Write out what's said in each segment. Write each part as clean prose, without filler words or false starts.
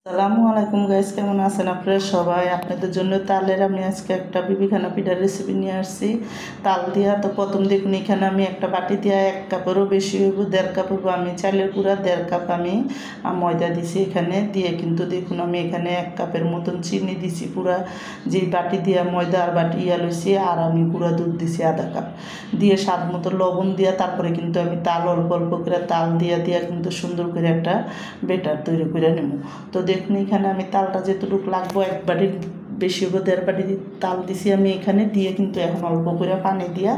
আসসালামু আলাইকুম গাইস, কেমন আছেন আপনারা সবাই? আপনাদের জন্য তালের আমি আজকে একটা বিবিখানা পিঠার রেসিপি নিয়ে আসছি। তাল দিয়া তো প্রথম দেখুন এখানে আমি একটা বাটি দিয়া 1 কাপেরও বেশি হইব, 1.5 কাপ হইব আমি চালের গুঁড়া, 1.5 কাপ আমি ময়দা দিছি এখানে দিয়ে। কিন্তু দেখুন আমি এখানে 1 কাপের মতন চিনি দিছি পুরা, যে বাটি দিয়া ময়দা আর বাটি লইছি, আর আমি গুঁড়া দুধ দিছি 1/2 কাপ দিয়ে, স্বাদ মতো লবণ দিয়া তারপরে কিন্তু আমি তাল অল্প অল্প করে তাল দিয়া কিন্তু সুন্দর করে একটা বেটার তৈরি করে নেব। তো দেখুন এখানে আমি তালটা যেটুকু লাগবো, 1 বাটির বেশি হবো, 1.5 বাটি তাল দিছি আমি এখানে দিয়ে। কিন্তু এখন অল্প করে পানি দিয়া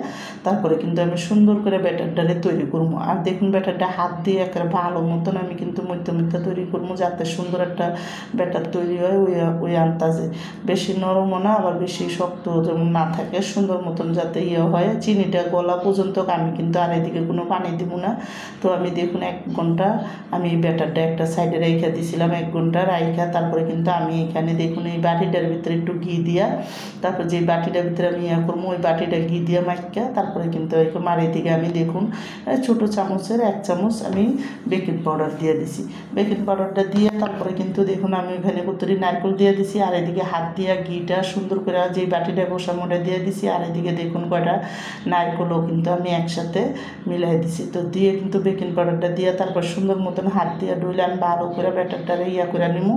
তারপরে কিন্তু আমি সুন্দর করে ব্যাটারটারে তৈরি করবো। আর দেখুন ব্যাটারটা হাত দিয়ে একেবারে ভালো মতন আমি কিন্তু মধ্যে মধ্যে তৈরি করবো, যাতে সুন্দর একটা ব্যাটার তৈরি হয়। ওই আন্দাজে বেশি নরমও না আবার বেশি শক্ত যেমন না থাকে, সুন্দর মতন যাতে হয়। চিনিটা গলা পর্যন্ত আমি কিন্তু আর এদিকে কোনো পানি দিব না। তো আমি দেখুন 1 ঘন্টা আমি ব্যাটারটা একটা সাইডে রেখে দিয়েছিলাম, 1 ঘন্টা রাইখা তারপরে কিন্তু আমি এখানে দেখুন এই বাটিটার ভিতরে একটু ঘি দিয়া, তারপর যে বাটিটার ভিতরে আমি করবো ওই বাটিটা ঘি দিয়ে মাখিয়া তারপরে কিন্তু মারি দিকে আমি দেখুন ছোটো চামচের 1 চামচ আমি বেকিং পাউডার দিয়ে দিছি। বেকিং পাউডারটা দিয়ে তারপরে কিন্তু দেখুন আমি ওখানে কতরি নারকেল দিয়ে দিছি, আর এদিকে হাত দিয়া ঘিটা সুন্দর করে যে বাটিটা বসা মোটা দিয়ে দিছি, আর এদিকে দেখুন কয়টা নারকেলও কিন্তু আমি একসাথে মিলাই দিছি। তো দিয়ে কিন্তু বেকিং পাউডারটা দিয়ে তারপর সুন্দর মতন হাত দিয়ে ডুলে আমি ভালো করে ব্যাটারটা করে নিবো।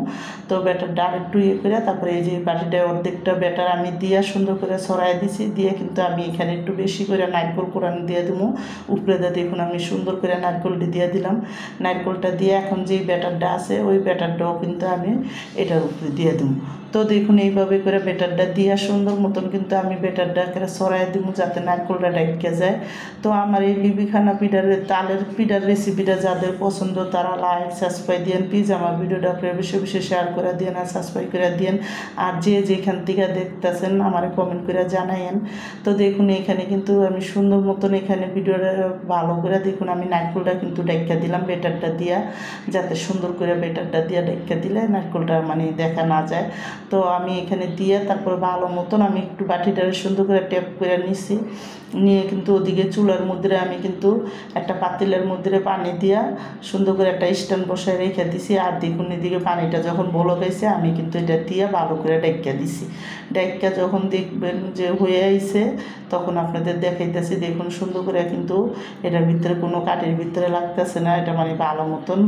তো ব্যাটারটা আর একটু করে তারপরে এই যে বাটিটা অর্ধেকটা ব্যাটার আমি দিয়ে সুন্দর করে ছড়াই দিছি দিয়ে, কিন্তু আমি এখানে একটু বেশি করে নারকেল কোরান দিয়ে দেবো উপরে দিয়ে। দেখুন আমি সুন্দর করে নারকেলটি দিয়ে দিলাম। নারকেলটা দিয়ে এখন যেই ব্যাটারটা আছে ওই ব্যাটারটাও কিন্তু আমি এটার উপরে দিয়ে দেবো। তো দেখুন এইভাবে করে ব্যাটারটা দিয়ে সুন্দর মতন কিন্তু আমি ব্যাটারটা একেবারে ছড়াই দিব যাতে নারকেলটা ডাইকে যায়। তো আমার এই বিবিখানা পিঠার তালের পিঠার রেসিপিটা যাদের পছন্দ তারা লাইক সাবস্ক্রাইব দিয়েন প্লিজ। আমার ভিডিওটা আপনারা বেশি বেশি শেয়ার করে দিন আর সাবস্ক্রাইব করে দিন। আর যে যেখান থেকে দেখতেছেন আমার কমেন্ট করে জানাইন। তো দেখুন এখানে কিন্তু আমি সুন্দর মতন এখানে ভিডিওটা ভালো করে দেখুন আমি নারকেলটা কিন্তু ডাইকা দিলাম ব্যাটারটা দিয়া, যাতে সুন্দর করে ব্যাটারটা দিয়ে ডাইকা দিলে নারকেলটা মানে দেখা না যায়। তো আমি এখানে দিয়ে তারপর ভালো মতন আমি একটু বাটিটারে সুন্দর করে ট্যাপ করে নিছি, নিয়ে কিন্তু ওদিকে চুলার মধ্যে আমি কিন্তু একটা পাতিলের মধ্যে পানি দিয়া সুন্দর করে একটা স্ট্যান্ড বসায় রেখে দিছি। আর দেখুন এদিকে পানিটা যখন বলক হয়েছে আমি কিন্তু এটা দিয়ে ভালো করে ডাইকা দিছি। ডাইকা যখন দেখবেন যে হয়ে আইছে তখন আপনাদের দেখাইতেছি। দেখুন সুন্দর করে কিন্তু এটার ভিতরে কোনো কাঠের ভিতরে লাগতেছে না, এটা মানে ভালো মতন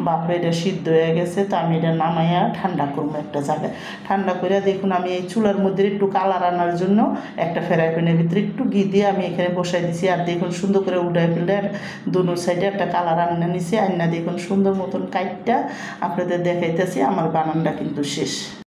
বাপরে এটা সিদ্ধ হয়ে গেছে। তো আমি এটা নামাইয়া ঠান্ডা করবো একটা জায়গায়। ঠান্ডা করে দেখুন আমি এই চুলার মধ্যে একটু কালার আনার জন্য একটা ফ্রাই প্যানের ভিতরে একটু ঘি দিয়ে আমি এখানে বসাই দিছি। আর দেখুন সুন্দর করে উল্টায় ফেলে দুনো সাইডে একটা কালার আন্না নিছি, আন্না দেখুন সুন্দর মতন কাইটটা আপনাদের দেখাইতেছি। আমার বানানটা কিন্তু শেষ।